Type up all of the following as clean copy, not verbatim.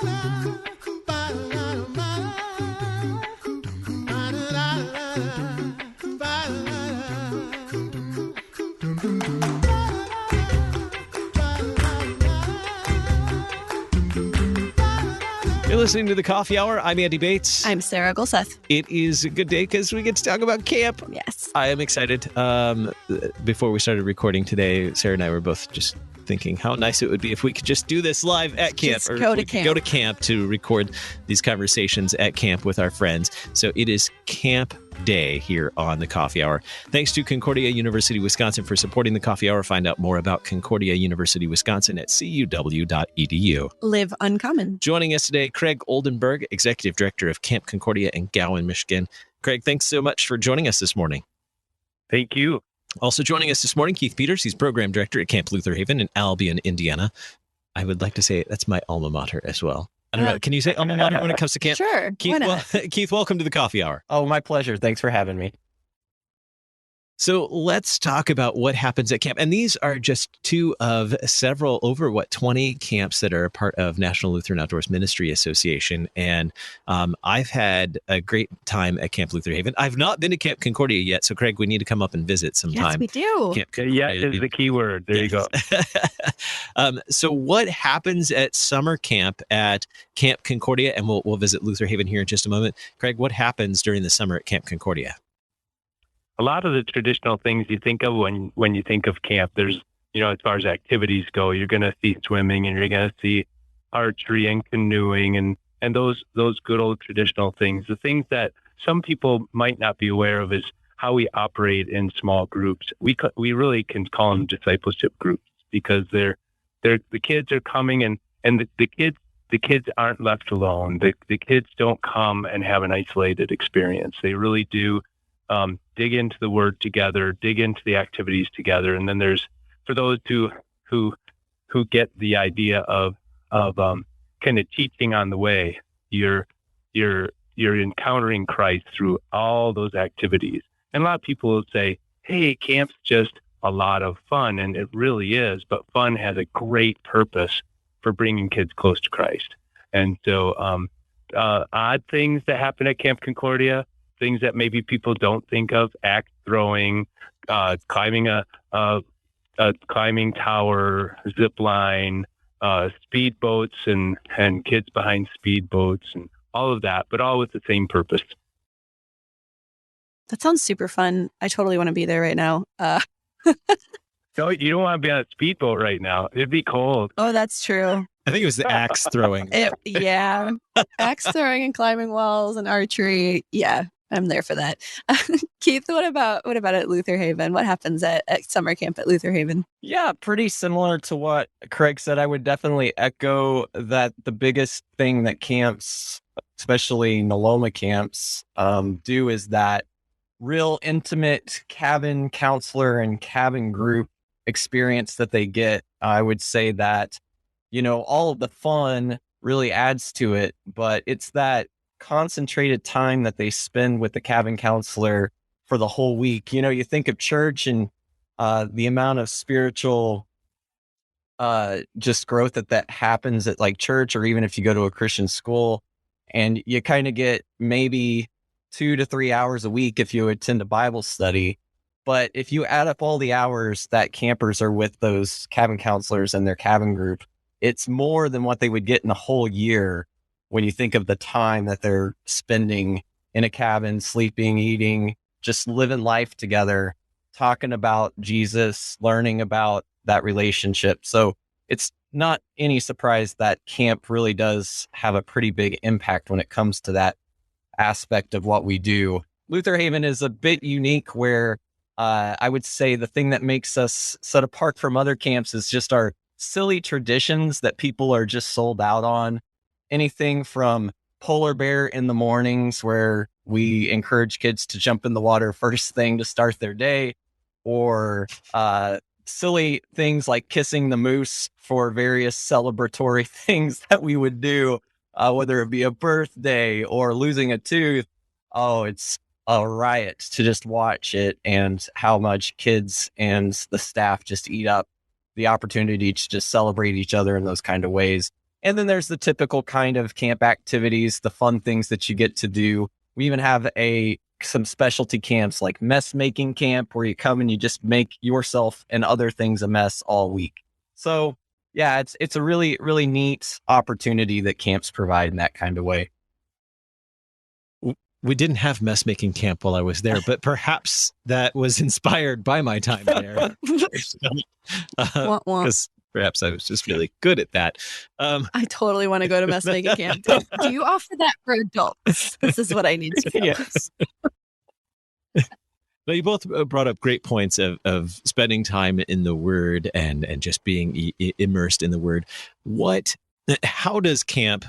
You're listening to the Coffee Hour. I'm Andy Bates. I'm Sarah Gulseth. It is a good day because we get to talk about camp. Yes. I am excited. Before we started recording today, Sarah and I were both just thinking how nice it would be if we could just do this live at camp. Just go to camp. Go to camp to record these conversations at camp with our friends. So it is Camp Day here on the Coffee Hour. Thanks to Concordia University, Wisconsin for supporting the Coffee Hour. Find out more about Concordia University, Wisconsin at cuw.edu. Live uncommon. Joining us today, Craig Oldenburg, Executive Director of Camp Concordia in Gowen, Michigan. Craig, thanks so much for joining us this morning. Thank you. Also joining us this morning, Keith Peters. He's Program Director at Camp Lutherhaven in Albion, Indiana. I would like to say that's my alma mater as well. I don't know. Can you say alma mater when it comes to camp? Sure. Keith, Keith, welcome to the Coffee Hour. Oh, my pleasure. Thanks for having me. So let's talk about what happens at camp. And these are just two of several, over 20 camps that are a part of National Lutheran Outdoors Ministry Association. And I've had a great time at Camp Lutherhaven. I've not been to Camp Concordia yet. So, Craig, we need to come up and visit sometime. Yes, we do. Yeah, is the key word. There you go. So what happens at summer camp at Camp Concordia? And we'll visit Lutherhaven here in just a moment. Craig, what happens during the summer at Camp Concordia? A lot of the traditional things you think of when you think of camp, there's, as far as activities go, you're going to see swimming and you're going to see archery and canoeing and those good old traditional things. The things that some people might not be aware of is how we operate in small groups. We really can call them discipleship groups because the kids are coming and the kids aren't left alone. The kids don't come and have an isolated experience. They really do dig into the word together, dig into the activities together. And then there's, for those who get the idea of kind of teaching on the way, you're encountering Christ through all those activities. And a lot of people will say, hey, camp's just a lot of fun. And it really is, but fun has a great purpose for bringing kids close to Christ. And so odd things that happen at Camp Concordia, things that maybe people don't think of, axe throwing, climbing a climbing tower, zip line, speed boats and kids behind speed boats and all of that, but all with the same purpose. That sounds super fun. I totally want to be there right now. No, you don't want to be on a speedboat right now. It'd be cold. Oh, that's true. I think it was the axe throwing. Yeah. Axe throwing and climbing walls and archery. Yeah. I'm there for that. Keith, what about at Lutherhaven? What happens at summer camp at Lutherhaven? Yeah, pretty similar to what Craig said. I would definitely echo that the biggest thing that camps, especially NLOMA camps, do is that real intimate cabin counselor and cabin group experience that they get. I would say that, all of the fun really adds to it, but it's that concentrated time that they spend with the cabin counselor for the whole week. You think of church and the amount of spiritual just growth that happens at like church, or even if you go to a Christian school, and you kind of get maybe 2 to 3 hours a week if you attend a Bible study. But if you add up all the hours that campers are with those cabin counselors and their cabin group, it's more than what they would get in a whole year when you think of the time that they're spending in a cabin, sleeping, eating, just living life together, talking about Jesus, learning about that relationship. So it's not any surprise that camp really does have a pretty big impact when it comes to that aspect of what we do. Lutherhaven is a bit unique where I would say the thing that makes us set apart from other camps is just our silly traditions that people are just sold out on. Anything from polar bear in the mornings, where we encourage kids to jump in the water first thing to start their day, or silly things like kissing the moose for various celebratory things that we would do, whether it be a birthday or losing a tooth. Oh, it's a riot to just watch it, and how much kids and the staff just eat up the opportunity to just celebrate each other in those kind of ways. And then there's the typical kind of camp activities, the fun things that you get to do. We even have some specialty camps like mess making camp, where you come and you just make yourself and other things a mess all week. So yeah, it's a really, really neat opportunity that camps provide in that kind of way. We didn't have mess making camp while I was there, but perhaps that was inspired by my time there. Because perhaps I was just really good at that. I totally want to go to mess making camp. Do you offer that for adults? This is what I need to know. Yes. Now, you both brought up great points of spending time in the Word and just being immersed in the Word. How does camp,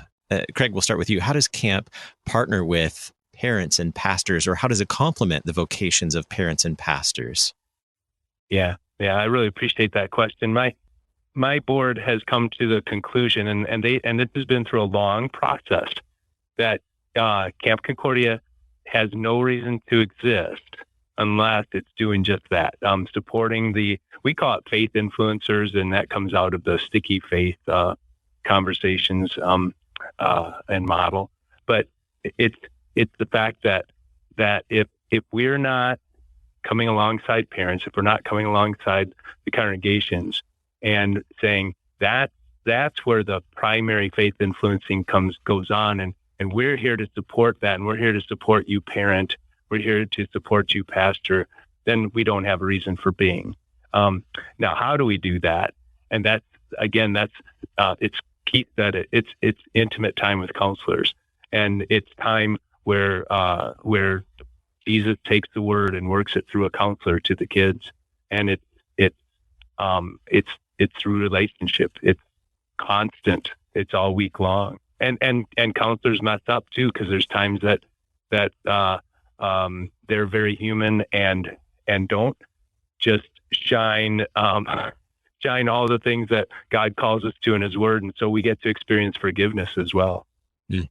Craig, we'll start with you. How does camp partner with parents and pastors, or how does it complement the vocations of parents and pastors? Yeah, I really appreciate that question. My board has come to the conclusion, and this has been through a long process, that Camp Concordia has no reason to exist unless it's doing just that, supporting we call it faith influencers, and that comes out of the sticky faith conversations and model. But it's the fact that if we're not coming alongside parents, if we're not coming alongside the congregations and saying that's where the primary faith influencing goes on, and we're here to support that, and we're here to support you, parent, we're here to support you, pastor, then we don't have a reason for being. Now, how do we do that? And that's it's Keith said it. It's intimate time with counselors, and it's time where Jesus takes the word and works it through a counselor to the kids, and it's through relationship. It's constant. It's all week long, and counselors mess up too, because there's times that they're very human and don't just shine all the things that God calls us to in His Word, and so we get to experience forgiveness as well. Mm.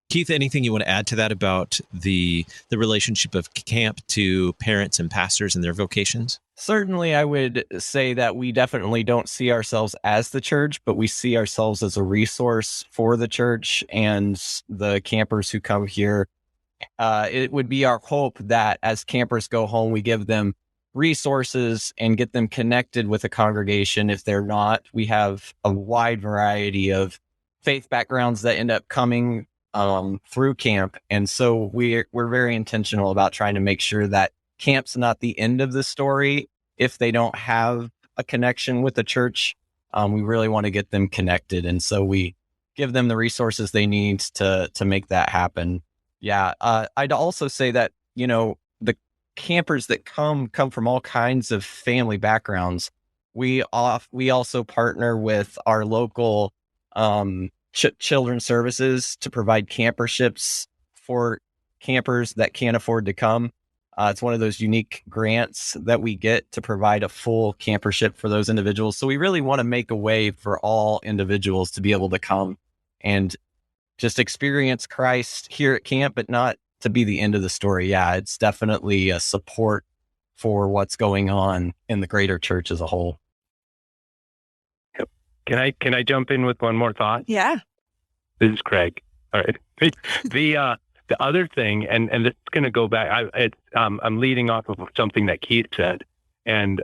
Keith, anything you want to add to that about the relationship of camp to parents and pastors and their vocations? Certainly, I would say that we definitely don't see ourselves as the church, but we see ourselves as a resource for the church and the campers who come here. It would be our hope that as campers go home, we give them resources and get them connected with a congregation. If they're not, we have a wide variety of faith backgrounds that end up coming through camp. And so we're very intentional about trying to make sure that camp's not the end of the story. If they don't have a connection with the church, we really want to get them connected. And so we give them the resources they need to make that happen. Yeah. I'd also say that, the campers that come from all kinds of family backgrounds. We also partner with our local children's services to provide camperships for campers that can't afford to come. It's one of those unique grants that we get to provide a full campership for those individuals. So we really want to make a way for all individuals to be able to come and just experience Christ here at camp, but not to be the end of the story. Yeah, it's definitely a support for what's going on in the greater church as a whole. Can I jump in with one more thought? Yeah. This is Craig. All right. The other thing, and this is going to go back. I'm leading off of something that Keith said, and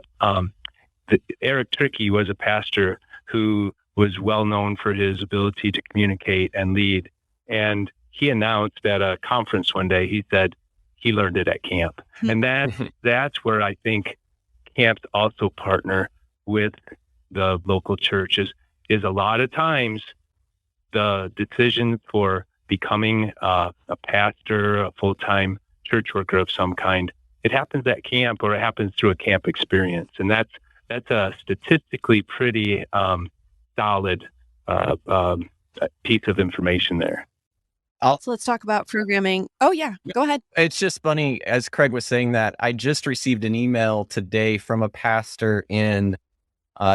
Eric Trickey was a pastor who was well known for his ability to communicate and lead. And he announced at a conference one day, he said he learned it at camp. And that's where I think camps also partner with the local churches. Is a lot of times the decision for becoming a pastor, a full-time church worker of some kind, it happens at camp, or it happens through a camp experience. And that's a statistically pretty solid piece of information there. So let's talk about programming. Oh, yeah. Go ahead. It's just funny, as Craig was saying that, I just received an email today from a pastor in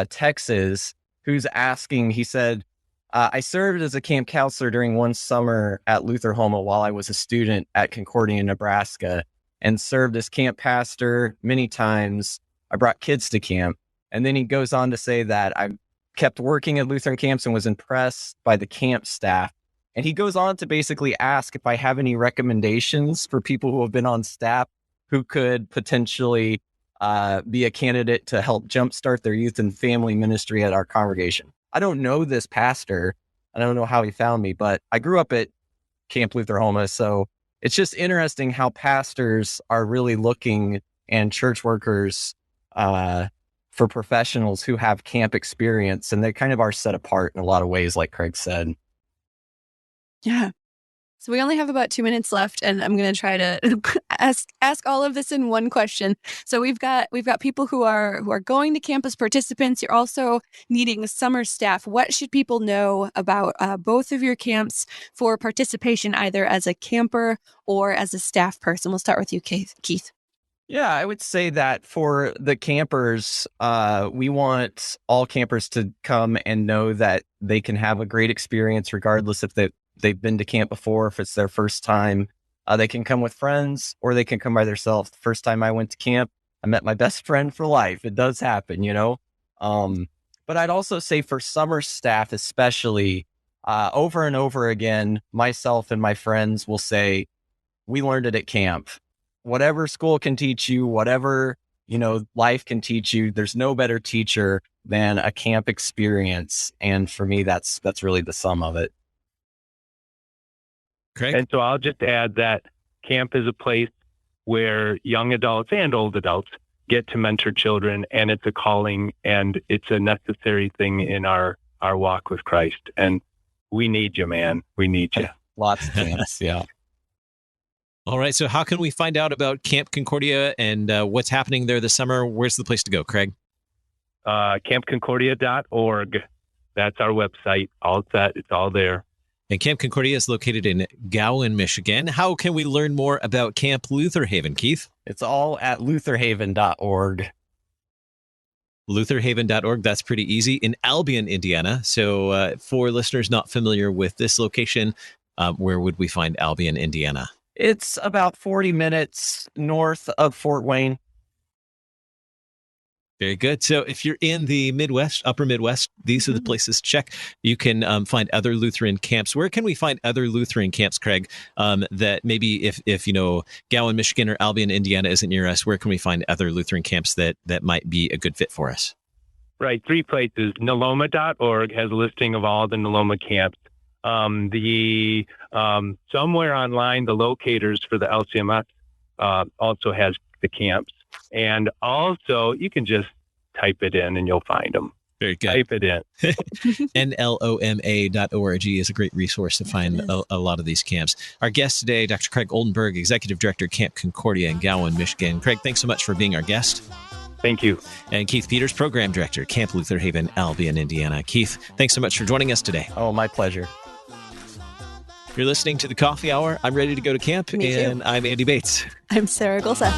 Texas who's asking, he said, I served as a camp counselor during one summer at Lutherhaven while I was a student at Concordia, Nebraska, and served as camp pastor many times. I brought kids to camp. And then he goes on to say that kept working at Lutheran camps and was impressed by the camp staff. And he goes on to basically ask if I have any recommendations for people who have been on staff who could potentially be a candidate to help jumpstart their youth and family ministry at our congregation. I don't know this pastor. I don't know how he found me, but I grew up at Camp Lutherhaven. So it's just interesting how pastors are really looking, and church workers, for professionals who have camp experience, and they kind of are set apart in a lot of ways, like Craig said. Yeah. So we only have about 2 minutes left, and I'm going to try to ask all of this in one question. So we've got people who are going to camp as participants. You're also needing summer staff. What should people know about both of your camps for participation, either as a camper or as a staff person? We'll start with you, Keith. Yeah, I would say that for the campers, we want all campers to come and know that they can have a great experience regardless if they've been to camp before, if it's their first time. They can come with friends or they can come by themselves. The first time I went to camp, I met my best friend for life. It does happen, you know. But I'd also say for summer staff especially, over and over again, myself and my friends will say, we learned it at camp. Whatever school can teach you, whatever, you know, life can teach you, there's no better teacher than a camp experience. And for me, that's really the sum of it. Craig? And so I'll just add that camp is a place where young adults and old adults get to mentor children, and it's a calling and it's a necessary thing in our walk with Christ. And we need you, man. We need you. Lots of camps, yeah. All right. So how can we find out about Camp Concordia and what's happening there this summer? Where's the place to go, Craig? campconcordia.org. That's our website. All set. It's all there. And Camp Concordia is located in Gowen, Michigan. How can we learn more about Camp Lutherhaven, Keith? It's all at lutherhaven.org. Lutherhaven.org. That's pretty easy. In Albion, Indiana. So for listeners not familiar with this location, where would we find Albion, Indiana? It's about 40 minutes north of Fort Wayne. Very good. So if you're in the Midwest, upper Midwest, these are the places to check. You can find other Lutheran camps. Where can we find other Lutheran camps, Craig, that maybe if you know, Gowen, Michigan or Albion, Indiana isn't near us, where can we find other Lutheran camps that might be a good fit for us? Right. 3 places. NLOMA.org has a listing of all the NLOMA camps. Somewhere online, the locators for the LCMS also has the camps. And also, you can just type it in and you'll find them. Very good. Type it in. NLOMA.org is a great resource to find a lot of these camps. Our guest today, Dr. Craig Oldenburg, Executive Director, Camp Concordia in Gowen, Michigan. Craig, thanks so much for being our guest. Thank you. And Keith Peters, Program Director, Camp Lutherhaven, Albion, Indiana. Keith, thanks so much for joining us today. Oh, my pleasure. You're listening to The Coffee Hour. I'm ready to go to camp, Me too. and I'm Andy Bates. I'm Sarah Golsa.